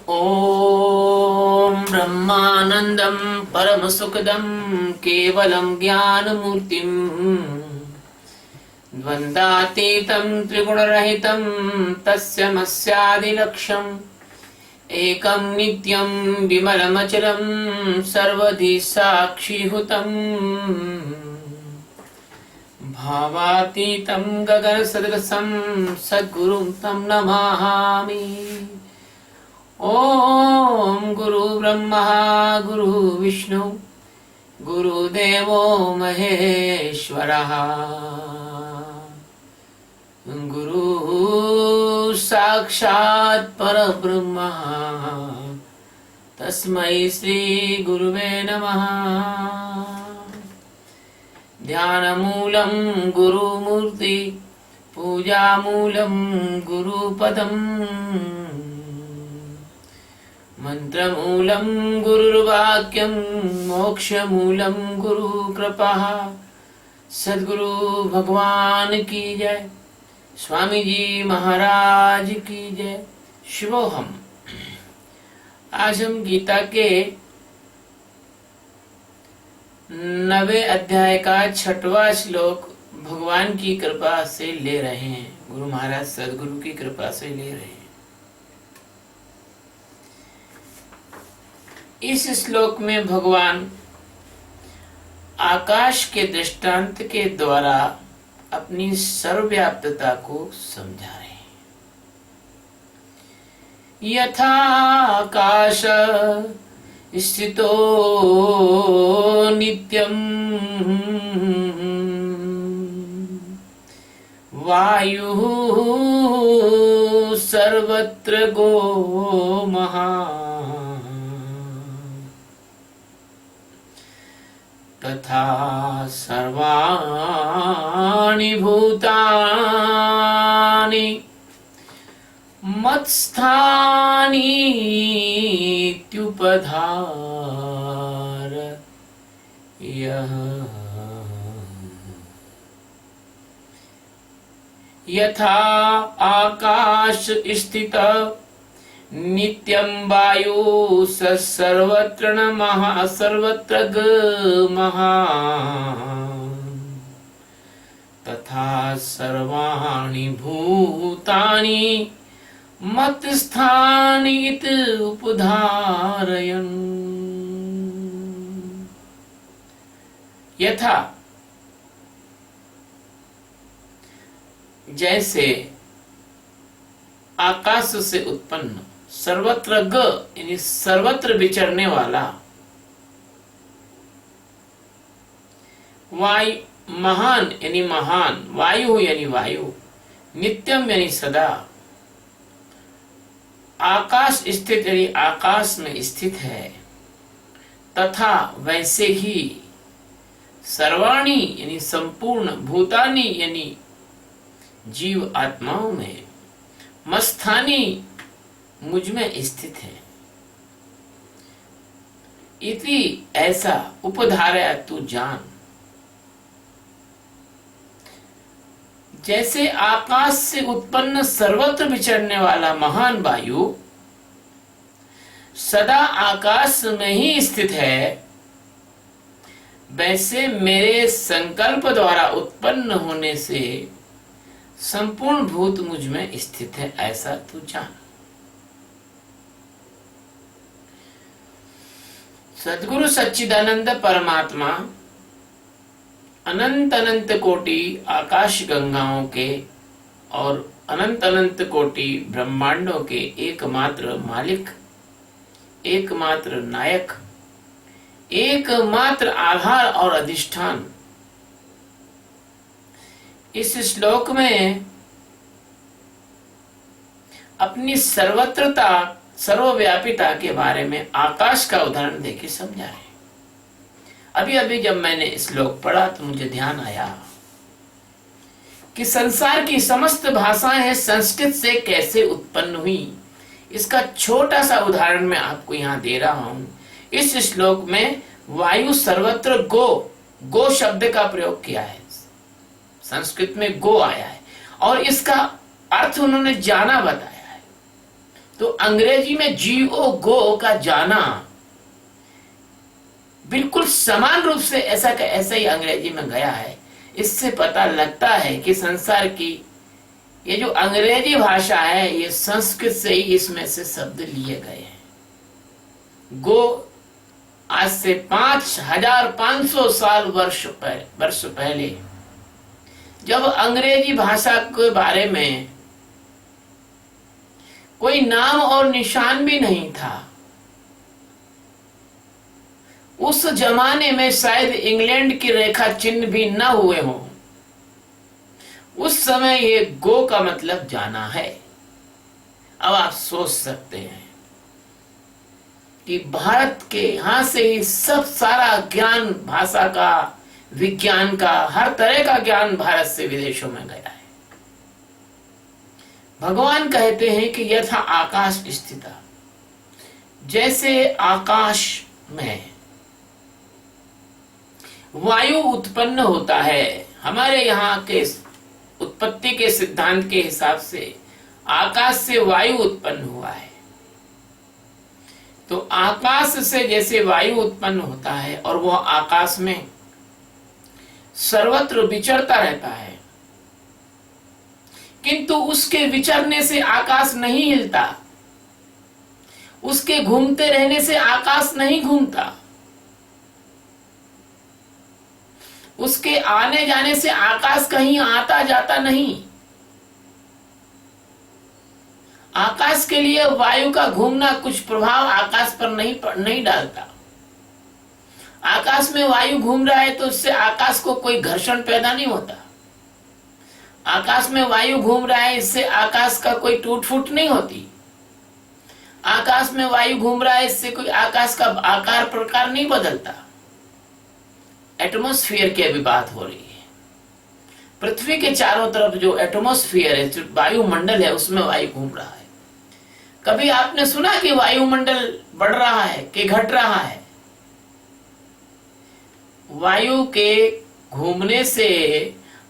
ॐ ब्रह्मानन्दं परमसुखदं केवलं ज्ञानमूर्तिं द्वन्द्वातीतं त्रिगुणरहितं तस्यमस्यादिलक्ष्यम् एकं नित्यं विमलमचलं सर्वधि साक्षिभूतं भावातीतं गगनसदृशं सद्गुरुं तं नमामि। ओम गुरु ब्रह्मा गुरु विष्णु गुरुदेवो महेश्वरः गुरु साक्षात् परब्रह्म तस्मै श्री गुरुवे नमः। ध्यानमूलं गुरुमूर्ति पूजामूलं गुरुपदम् मंत्रमूलं गुरुर्वाक्यं मोक्षमूलं गुरुकृपा। सद्गुरु भगवान की जय, स्वामी जी महाराज की जय। शिवोहम। आज हम गीता के 9वें अध्याय का 6वां श्लोक भगवान की कृपा से ले रहे हैं, गुरु महाराज सद्गुरु की कृपा से ले रहे हैं। इस श्लोक में भगवान आकाश के दृष्टांत के द्वारा अपनी सर्वव्याप्तता को समझा रहे हैं। यथा आकाश स्थितो नित्यं वायुः सर्वत्र गो महान् तथा सर्वाणि भूतानि मत्स्थानीत्युपधारयः। यथा आकाश स्थित नित्यं वायु सर्वत्र नमः सर्वत्र महान् तथा सर्वाणि भूतानि मत्स्थानि उपधारयन्। यथा जैसे आकाश से उत्पन्न सर्वत्र ग यानी सर्वत्र विचरने वाला, वायु महान यानी महान, वायु यानी वायु, नित्यम यानी सदा, आकाश स्थित यानी आकाश में स्थित है, तथा वैसे ही सर्वाणी यानी संपूर्ण, भूतानी यानी जीव आत्माओं में, मस्थानी मुझ में स्थित है। इति ऐसा उपधारय तू जान। जैसे आकाश से उत्पन्न सर्वत्र विचरने वाला महान वायु सदा आकाश में ही स्थित है, वैसे मेरे संकल्प द्वारा उत्पन्न होने से संपूर्ण भूत मुझ में स्थित है, ऐसा तू जान। सद्गुरु सच्चिदानंद परमात्मा अनंत अनंत कोटि आकाश गंगाओं के और अनंत अनंत कोटि ब्रह्मांडों के एकमात्र मालिक, एकमात्र नायक, एकमात्र आधार और अधिष्ठान। इस श्लोक में अपनी सर्वत्रता, सर्वव्यापिता के बारे में आकाश का उदाहरण देके समझा रहे। अभी अभी जब मैंने श्लोक पढ़ा तो मुझे ध्यान आया कि संसार की समस्त भाषाएं हैं संस्कृत से कैसे उत्पन्न हुई। इसका छोटा सा उदाहरण मैं आपको यहाँ दे रहा हूं। इस श्लोक में वायु सर्वत्र गो शब्द का प्रयोग किया है, संस्कृत में गो आया है और इसका अर्थ उन्होंने जाना बताया है। तो अंग्रेजी में जीओ गो का जाना बिल्कुल समान रूप से ऐसा का ऐसा ही अंग्रेजी में गया है। इससे पता लगता है कि संसार की ये जो अंग्रेजी भाषा है ये संस्कृत से ही इसमें से शब्द लिए गए हैं। गो आज से 5500 साल वर्ष पहले जब अंग्रेजी भाषा के बारे में कोई नाम और निशान भी नहीं था, उस जमाने में शायद इंग्लैंड की रेखा चिन्ह भी न हुए हों, उस समय ये गो का मतलब जाना है। अब आप सोच सकते हैं कि भारत के यहां से ही सब सारा ज्ञान, भाषा का, विज्ञान का, हर तरह का ज्ञान भारत से विदेशों में गया है। भगवान कहते हैं कि यथा आकाश स्थिता, जैसे आकाश में वायु उत्पन्न होता है, हमारे यहाँ के उत्पत्ति के सिद्धांत के हिसाब से आकाश से वायु उत्पन्न हुआ है। तो आकाश से जैसे वायु उत्पन्न होता है और वह आकाश में सर्वत्र विचरता रहता है, किंतु उसके विचरने से आकाश नहीं हिलता, उसके घूमते रहने से आकाश नहीं घूमता, उसके आने जाने से आकाश कहीं आता जाता नहीं। आकाश के लिए वायु का घूमना कुछ प्रभाव आकाश पर नहीं डालता। आकाश में वायु घूम रहा है तो उससे आकाश को कोई घर्षण पैदा नहीं होता। आकाश में वायु घूम रहा है, इससे आकाश का कोई टूट फूट नहीं होती। आकाश में वायु घूम रहा है, इससे कोई आकाश का आकार प्रकार नहीं बदलता। एटमॉस्फेयर की अभी बात हो रही है। पृथ्वी के चारों तरफ जो एटमॉस्फेयर है, जो वायुमंडल है, उसमें वायु घूम रहा है। कभी आपने सुना कि वायुमंडल बढ़ रहा है कि घट रहा है? वायु के घूमने से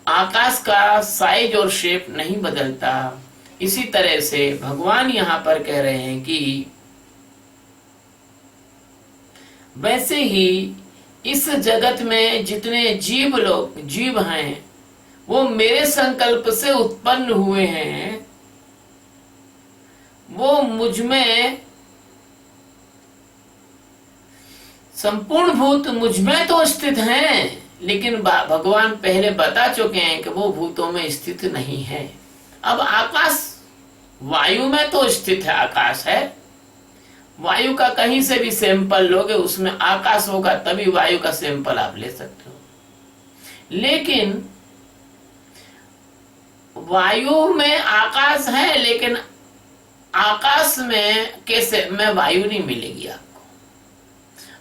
आकाश का साइज और शेप नहीं बदलता। इसी तरह से भगवान यहां पर कह रहे हैं कि वैसे ही इस जगत में जितने जीव हैं वो मेरे संकल्प से उत्पन्न हुए हैं, वो मुझ में संपूर्ण भूत मुझ में तो स्थित हैं, लेकिन भगवान पहले बता चुके हैं कि वो भूतों में स्थित नहीं है। अब आकाश वायु में तो स्थित है, आकाश है। वायु का कहीं से भी सैंपल लोगे उसमें आकाश होगा, तभी वायु का सैंपल आप ले सकते हो। लेकिन वायु में आकाश है, लेकिन आकाश में कैसे में वायु नहीं मिलेगी आपको।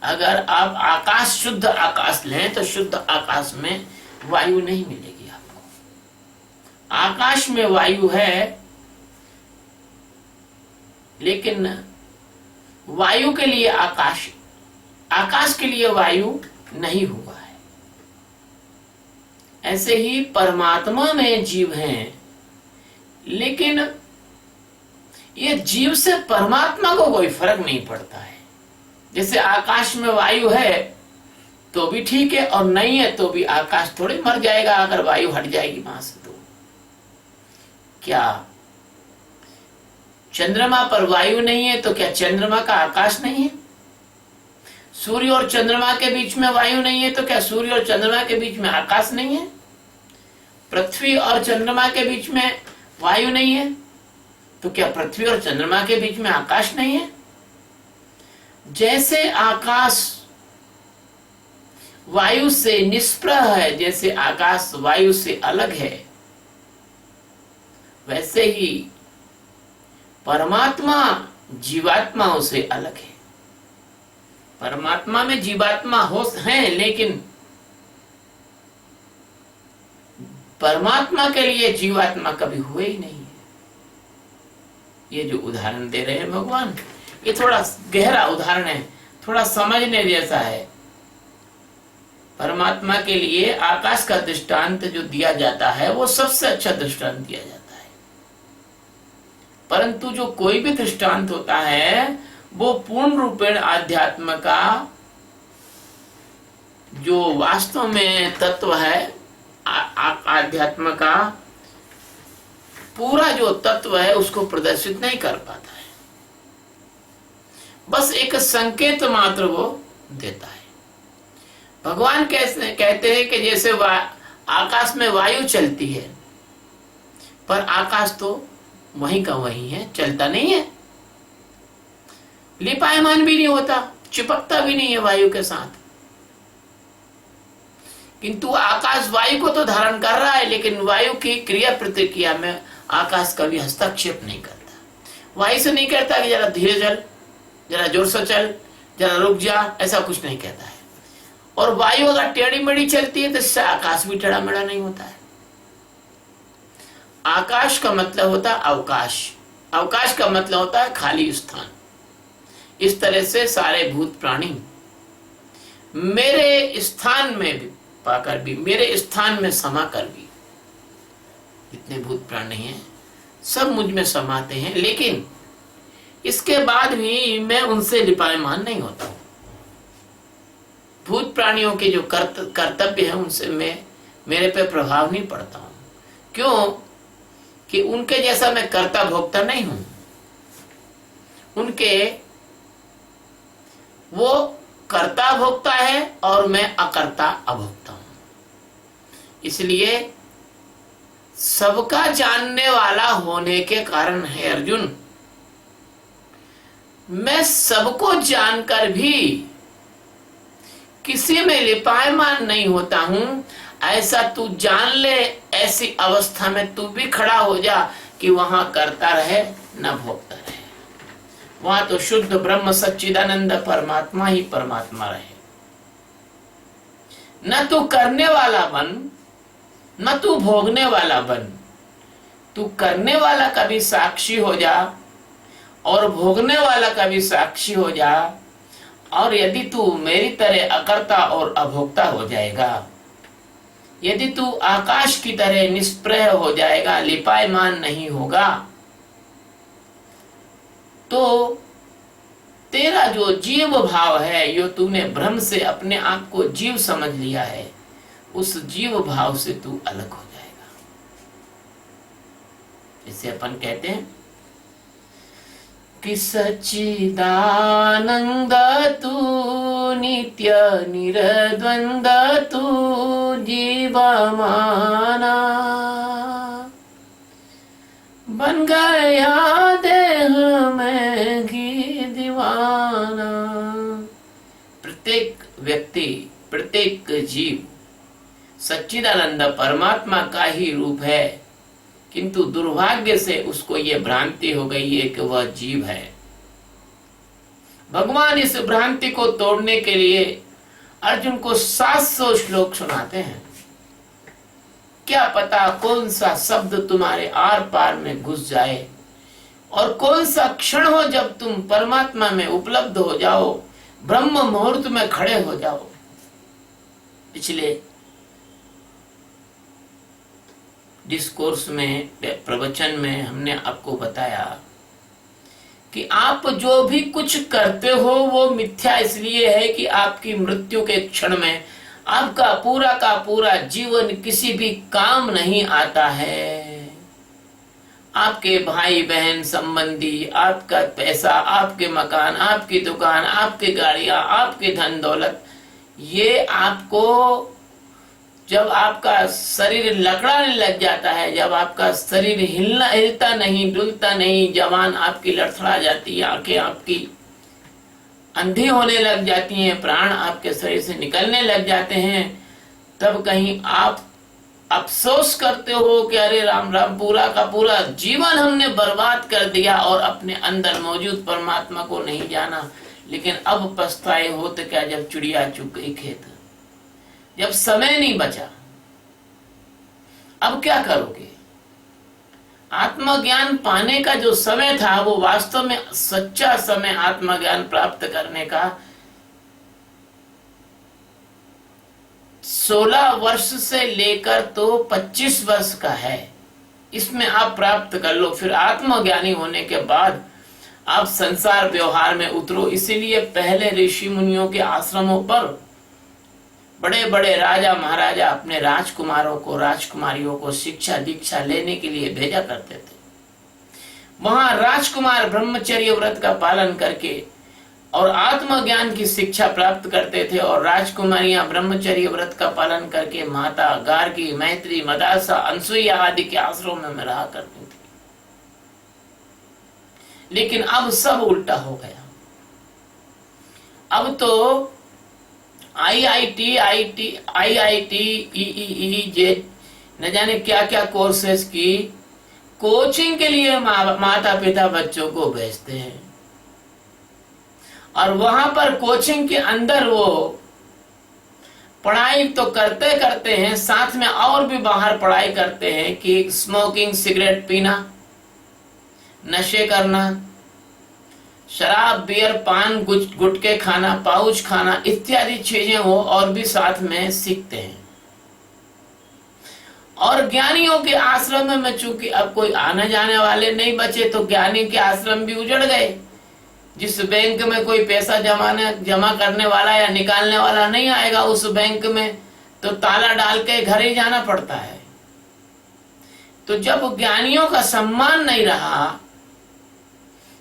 अगर आप आकाश, शुद्ध आकाश लें तो शुद्ध आकाश में वायु नहीं मिलेगी आपको। आकाश में वायु है, लेकिन वायु के लिए आकाश, आकाश के लिए वायु नहीं हुआ है। ऐसे ही परमात्मा में जीव हैं, लेकिन ये जीव से परमात्मा को कोई फर्क नहीं पड़ता है। जैसे आकाश में वायु है तो भी ठीक है, और नहीं है तो भी आकाश थोड़े मर जाएगा अगर वायु हट जाएगी वहां से। तो क्या चंद्रमा पर वायु नहीं है तो क्या चंद्रमा का आकाश नहीं है? सूर्य और चंद्रमा के बीच में वायु नहीं है तो क्या सूर्य और चंद्रमा के बीच में आकाश नहीं है? पृथ्वी और चंद्रमा के बीच में वायु नहीं है तो क्या पृथ्वी और चंद्रमा के बीच में आकाश नहीं है? जैसे आकाश वायु से निष्प्रह है, जैसे आकाश वायु से अलग है, वैसे ही परमात्मा जीवात्माओं से अलग है। परमात्मा में जीवात्मा हो हैं, लेकिन परमात्मा के लिए जीवात्मा कभी हुए ही नहीं है। ये जो उदाहरण दे रहे हैं भगवान, ये थोड़ा गहरा उदाहरण है, थोड़ा समझने जैसा है। परमात्मा के लिए आकाश का दृष्टांत जो दिया जाता है वो सबसे अच्छा दृष्टांत दिया जाता है। परंतु जो कोई भी दृष्टांत होता है वो पूर्ण रूपेण आध्यात्म का जो वास्तव में तत्व है, आध्यात्म का पूरा जो तत्व है उसको प्रदर्शित नहीं कर पाता है, बस एक संकेत मात्र वो देता है। भगवान कैसे कहते हैं कि जैसे आकाश में वायु चलती है, पर आकाश तो वहीं का वहीं है, चलता नहीं है, लिपायमान भी नहीं होता, चिपकता भी नहीं है वायु के साथ। किंतु आकाश वायु को तो धारण कर रहा है, लेकिन वायु की क्रिया प्रतिक्रिया में आकाश कभी हस्तक्षेप नहीं करता। वायु से नहीं कहता कि जरा धीरे चल, जरा जोर से चल, जरा रुक जा, ऐसा कुछ नहीं कहता है। और वायु अगर टेढ़ी मेढ़ी चलती है तो इससे आकाश भी टेढ़ा मेढ़ा नहीं होता है। आकाश का मतलब होता है अवकाश, अवकाश का मतलब होता है खाली स्थान। इस तरह से सारे भूत प्राणी मेरे स्थान में भी पाकर भी, मेरे स्थान में समा कर भी, जितने भूत प्राणी हैं सब मुझ में समाते हैं, लेकिन इसके बाद भी मैं उनसे लिपायमान नहीं होता हूं। भूत प्राणियों के जो कर्तव्य है उनसे मेरे पे प्रभाव नहीं पड़ता हूं। क्यों? कि उनके जैसा मैं कर्ता भोक्ता नहीं हूं। उनके वो कर्ता भोक्ता है और मैं अकर्ता अभोक्ता हूं। इसलिए सबका जानने वाला होने के कारण है अर्जुन, मैं सबको जानकर भी किसी में लिपायमान नहीं होता हूं, ऐसा तू जान ले। ऐसी अवस्था में तू भी खड़ा हो जा कि वहां करता रहे न भोगता रहे, वहां तो शुद्ध ब्रह्म सच्चिदानंद परमात्मा ही परमात्मा रहे। न तू करने वाला बन, न तू भोगने वाला बन। तू करने वाला का भी साक्षी हो जा और भोगने वाला का भी साक्षी हो जा। और यदि तू मेरी तरह अकर्ता और अभोक्ता हो जाएगा, यदि तू आकाश की तरह निष्प्रह हो जाएगा, लिपायमान नहीं होगा, तो तेरा जो जीव भाव है, यो तूने भ्रम से अपने आप को जीव समझ लिया है, उस जीव भाव से तू अलग हो जाएगा। इसे अपन कहते हैं कि सच्चिदानंद तू नित्य निरद्वंद तू जीवमाना, बन गया देह में घी दीवाना। प्रत्येक व्यक्ति, प्रत्येक जीव सच्चिदानंद परमात्मा का ही रूप है, किंतु दुर्भाग्य से उसको ये भ्रांति हो गई है कि वह जीव है। भगवान इस भ्रांति को तोड़ने के लिए अर्जुन को 700 श्लोक सुनाते हैं। क्या पता कौन सा शब्द तुम्हारे आर पार में घुस जाए और कौन सा क्षण हो जब तुम परमात्मा में उपलब्ध हो जाओ, ब्रह्म मुहूर्त में खड़े हो जाओ। पिछले डिस्कोर्स में, प्रवचन में हमने आपको बताया कि आप जो भी कुछ करते हो वो मिथ्या इसलिए है कि आपकी मृत्यु के क्षण में आपका पूरा का पूरा जीवन किसी भी काम नहीं आता है। आपके भाई बहन संबंधी, आपका पैसा, आपके मकान, आपकी दुकान, आपकी गाड़ियां, आपके धन दौलत, ये आपको जब आपका शरीर लकड़ाने लग जाता है, जब आपका शरीर हिलता नहीं, डुलता नहीं, जवान आपकी लड़खड़ा जाती है, आंखें आपकी अंधी होने लग जाती हैं, प्राण आपके शरीर से निकलने लग जाते हैं, तब कहीं आप अफसोस करते हो कि अरे राम राम, पूरा का पूरा जीवन हमने बर्बाद कर दिया और अपने अंदर मौजूद परमात्मा को नहीं जाना। लेकिन अब पछताए हो तो क्या, जब चिड़िया चुग गई खेत, जब समय नहीं बचा, अब क्या करोगे? आत्मज्ञान पाने का जो समय था वो वास्तव में सच्चा समय आत्मज्ञान प्राप्त करने का 16 वर्ष से लेकर तो 25 वर्ष का है। इसमें आप प्राप्त कर लो, फिर आत्मज्ञानी होने के बाद आप संसार व्यवहार में उतरो। इसीलिए पहले ऋषि मुनियों के आश्रमों पर बड़े बड़े राजा महाराजा अपने राजकुमारों को राजकुमारियों को शिक्षा दीक्षा लेने के लिए भेजा करते थे। वहां राजकुमार ब्रह्मचर्य व्रत का पालन करके और आत्मज्ञान की शिक्षा प्राप्त करते थे, और राजकुमारियां ब्रह्मचर्य व्रत का पालन करके माता गार्गी, मैत्री, मदासा, अनसुईया आदि के आश्रमों में रहा करती थी। लेकिन अब सब उल्टा हो गया। अब तो IIT, IIT, न जाने क्या क्या कोर्सेस की कोचिंग के लिए माता पिता बच्चों को भेजते हैं, और वहां पर कोचिंग के अंदर वो पढ़ाई तो करते करते हैं, साथ में और भी बाहर पढ़ाई करते हैं कि स्मोकिंग, सिगरेट पीना, नशे करना, शराब, बियर, पान, गुटखे खाना, पाउच खाना इत्यादि चीजें वो और भी साथ में सीखते हैं। और ज्ञानियों के आश्रम में चूंकि अब कोई आने जाने वाले नहीं बचे, तो ज्ञानी के आश्रम भी उजड़ गए। जिस बैंक में कोई पैसा जमा करने वाला या निकालने वाला नहीं आएगा, उस बैंक में तो ताला डाल के घर ही जाना पड़ता है। तो जब ज्ञानियों का सम्मान नहीं रहा,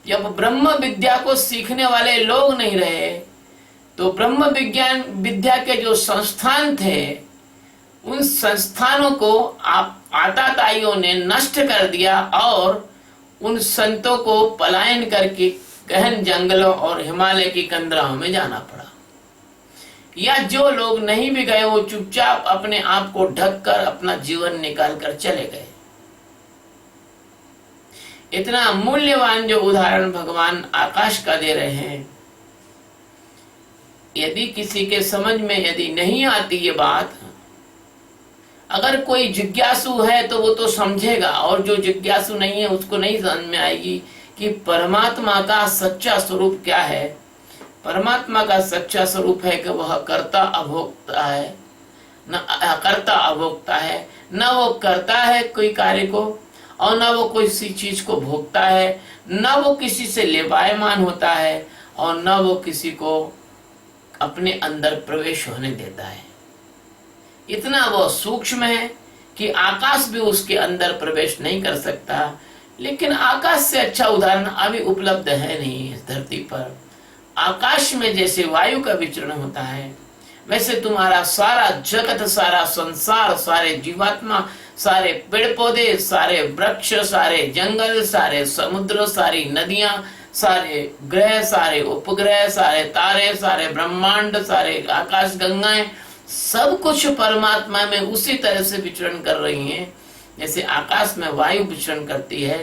जब ब्रह्म विद्या को सीखने वाले लोग नहीं रहे, तो ब्रह्म विज्ञान विद्या के जो संस्थान थे, उन संस्थानों को आताताइयों ने नष्ट कर दिया, और उन संतों को पलायन करके गहन जंगलों और हिमालय की कंदराओं में जाना पड़ा। या जो लोग नहीं भी गए, वो चुपचाप अपने आप को ढककर अपना जीवन निकाल कर चले गए। इतना मूल्यवान जो उदाहरण भगवान आकाश का दे रहे हैं, यदि किसी के समझ में यदि नहीं आती ये बात, अगर कोई जिज्ञासु है तो वो तो समझेगा, और जो जिज्ञासु नहीं है उसको नहीं समझ में आएगी कि परमात्मा का सच्चा स्वरूप क्या है। परमात्मा का सच्चा स्वरूप है कि वह कर्ता अभोक्ता है, न कर्ता अभोक्ता है, न वो करता है कोई कार्य को, और न वो किसी चीज को भोगता है, न वो किसी से लेवायमान होता है, और न वो किसी को अपने अंदर प्रवेश होने देता है। इतना वो सूक्ष्म है कि आकाश भी उसके अंदर प्रवेश नहीं कर सकता। लेकिन आकाश से अच्छा उदाहरण अभी उपलब्ध है नहीं इस धरती पर। आकाश में जैसे वायु का विचरण होता है, वैसे तुम्हारा सारा जगत, सारा संसार, सारे जीवात्मा, सारे पेड़ पौधे, सारे वृक्ष, सारे जंगल, सारे समुद्र, सारी नदियां, सारे ग्रह, सारे उपग्रह, सारे तारे, सारे ब्रह्मांड, सारे आकाश गंगाएं, सब कुछ परमात्मा में उसी तरह से विचरण कर रही हैं जैसे आकाश में वायु विचरण करती है।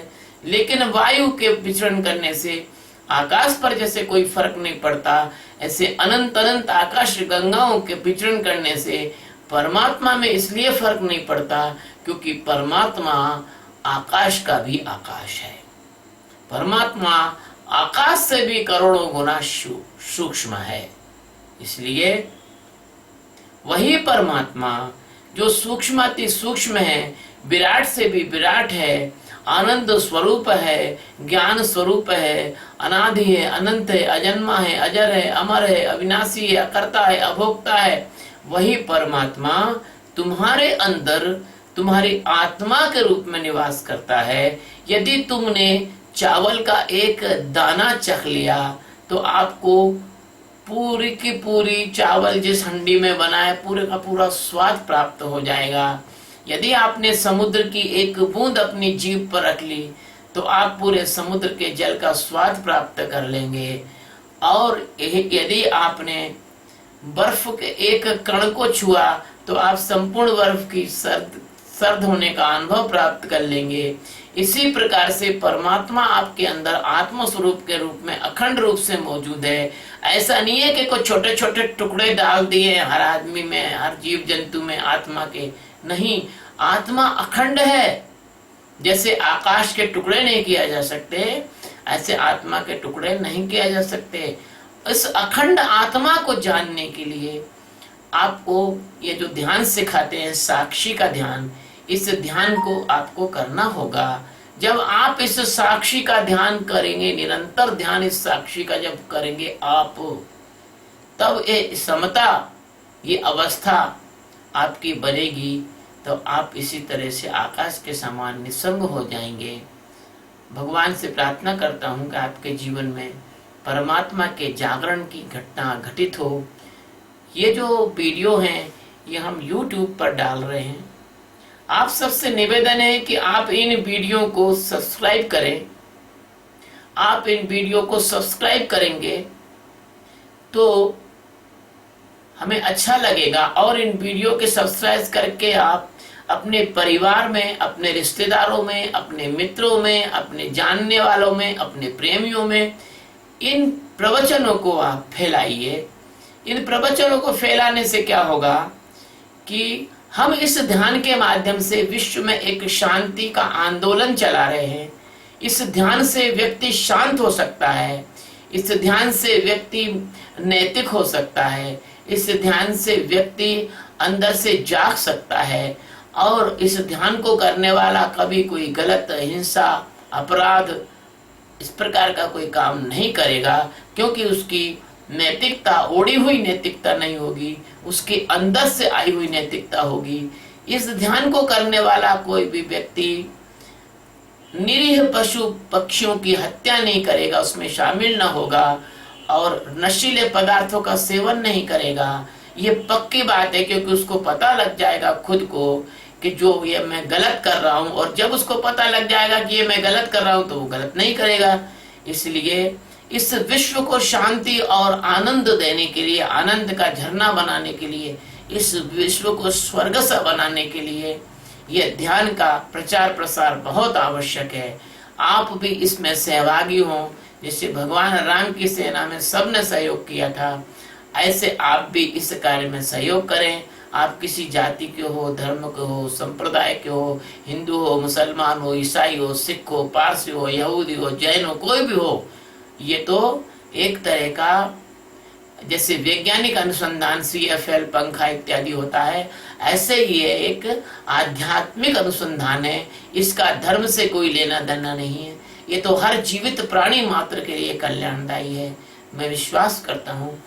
लेकिन वायु के विचरण करने से आकाश पर जैसे कोई फर्क नहीं पड़ता, ऐसे अनंत अनंत आकाश गंगाओं के विचरण करने से परमात्मा में इसलिए फर्क नहीं पड़ता क्योंकि परमात्मा आकाश का भी आकाश है। परमात्मा आकाश से भी करोड़ों गुना सूक्ष्म है। इसलिए वही परमात्मा जो सूक्ष्माति सूक्ष्म है, विराट से भी विराट है, आनंद स्वरूप है, ज्ञान स्वरूप है, अनादि है, अनंत है, अजन्मा है, अजर है, अमर है, अविनाशी है, अकर्ता है, अभोक्ता है, वही परमात्मा तुम्हारे अंदर तुम्हारी आत्मा के रूप में निवास करता है। यदि तुमने चावल का एक दाना चख लिया तो आपको पूरी की पूरी चावल जिस हंडी में बना है पूरे का पूरा स्वाद प्राप्त हो जाएगा। यदि आपने समुद्र की एक बूंद अपनी जीभ पर रख ली तो आप पूरे समुद्र के जल का स्वाद प्राप्त कर लेंगे। और यदि आपने बर्फ के एक कण को छुआ तो आप संपूर्ण बर्फ की सर्द होने का अनुभव प्राप्त कर लेंगे। इसी प्रकार से परमात्मा आपके अंदर आत्म स्वरूप के रूप में अखंड रूप से मौजूद है। ऐसा नहीं है कि कुछ छोटे छोटे टुकड़े डाल दिए हर आदमी में, हर जीव जंतु में आत्मा के, नहीं, आत्मा अखंड है। जैसे आकाश के टुकड़े नहीं किया जा सकते, ऐसे आत्मा के टुकड़े नहीं किया जा सकते। इस अखंड आत्मा को जानने के लिए आपको ये जो ध्यान सिखाते हैं, साक्षी का ध्यान, इस ध्यान को आपको करना होगा। जब आप इस साक्षी का ध्यान करेंगे, निरंतर ध्यान इस साक्षी का जब करेंगे आप, तब ये समता, ये अवस्था आपकी बनेगी। तो आप इसी तरह से आकाश के समान निसंग हो जाएंगे। भगवान से प्रार्थना करता हूँ कि आपके जीवन में परमात्मा के जागरण की घटना घटित हो। ये जो वीडियो हैं ये हम YouTube पर डाल रहे हैं। आप सबसे निवेदन है कि आप इन वीडियो को सब्सक्राइब करें। आप इन वीडियो को सब्सक्राइब करेंगे तो हमें अच्छा लगेगा, और इन वीडियो के सब्सक्राइब करके आप अपने परिवार में, अपने रिश्तेदारों में, अपने मित्रों में, अपने जानने वालों में, अपने प्रेमियों में इन प्रवचनों को आप फैलाइए। इन प्रवचनों को फैलाने से क्या होगा कि हम इस ध्यान के माध्यम से विश्व में एक शांति का आंदोलन चला रहे हैं। इस ध्यान से व्यक्ति शांत हो सकता है, इस ध्यान से व्यक्ति नैतिक हो सकता है, इस ध्यान से व्यक्ति अंदर से जाग सकता है, और इस ध्यान को करने वाला कभी कोई गलत, हिंसा, अपराध, इस प्रकार का कोई काम नहीं करेगा, क्योंकि उसकी नैतिकता ओढ़ी हुई नैतिकता नहीं होगी, उसके अंदर से आई हुई नैतिकता होगी। इस ध्यान को करने वाला कोई भी व्यक्ति निरीह पशु पक्षियों की हत्या नहीं करेगा, उसमें शामिल न होगा, और नशीले पदार्थों का सेवन नहीं करेगा। ये पक्की बात है, क्योंकि उसको पता लग जाएगा खुद को कि जो ये मैं गलत कर रहा हूँ, और जब उसको पता लग जाएगा कि ये मैं गलत कर रहा हूँ तो वो गलत नहीं करेगा। इसलिए इस विश्व को शांति और आनंद देने के लिए, आनंद का झरना बनाने के लिए, इस विश्व को स्वर्ग सा बनाने के लिए ये ध्यान का प्रचार प्रसार बहुत आवश्यक है। आप भी इसमें सहभागी हों। जैसे भगवान राम की सेना में सबने सहयोग किया था, ऐसे आप भी इस कार्य में सहयोग करें। आप किसी जाति के हो, धर्म के हो, संप्रदाय के हो, हिंदू हो, मुसलमान हो, ईसाई हो, सिख हो, पारसी हो, यहूदी हो, जैन हो, कोई भी हो, ये तो एक तरह का जैसे वैज्ञानिक अनुसंधान CFL, पंखा इत्यादि होता है, ऐसे ही ये एक आध्यात्मिक अनुसंधान है। इसका धर्म से कोई लेना देना नहीं है। ये तो हर जीवित प्राणी मात्र के लिए कल्याणदायी है। मैं विश्वास करता हूँ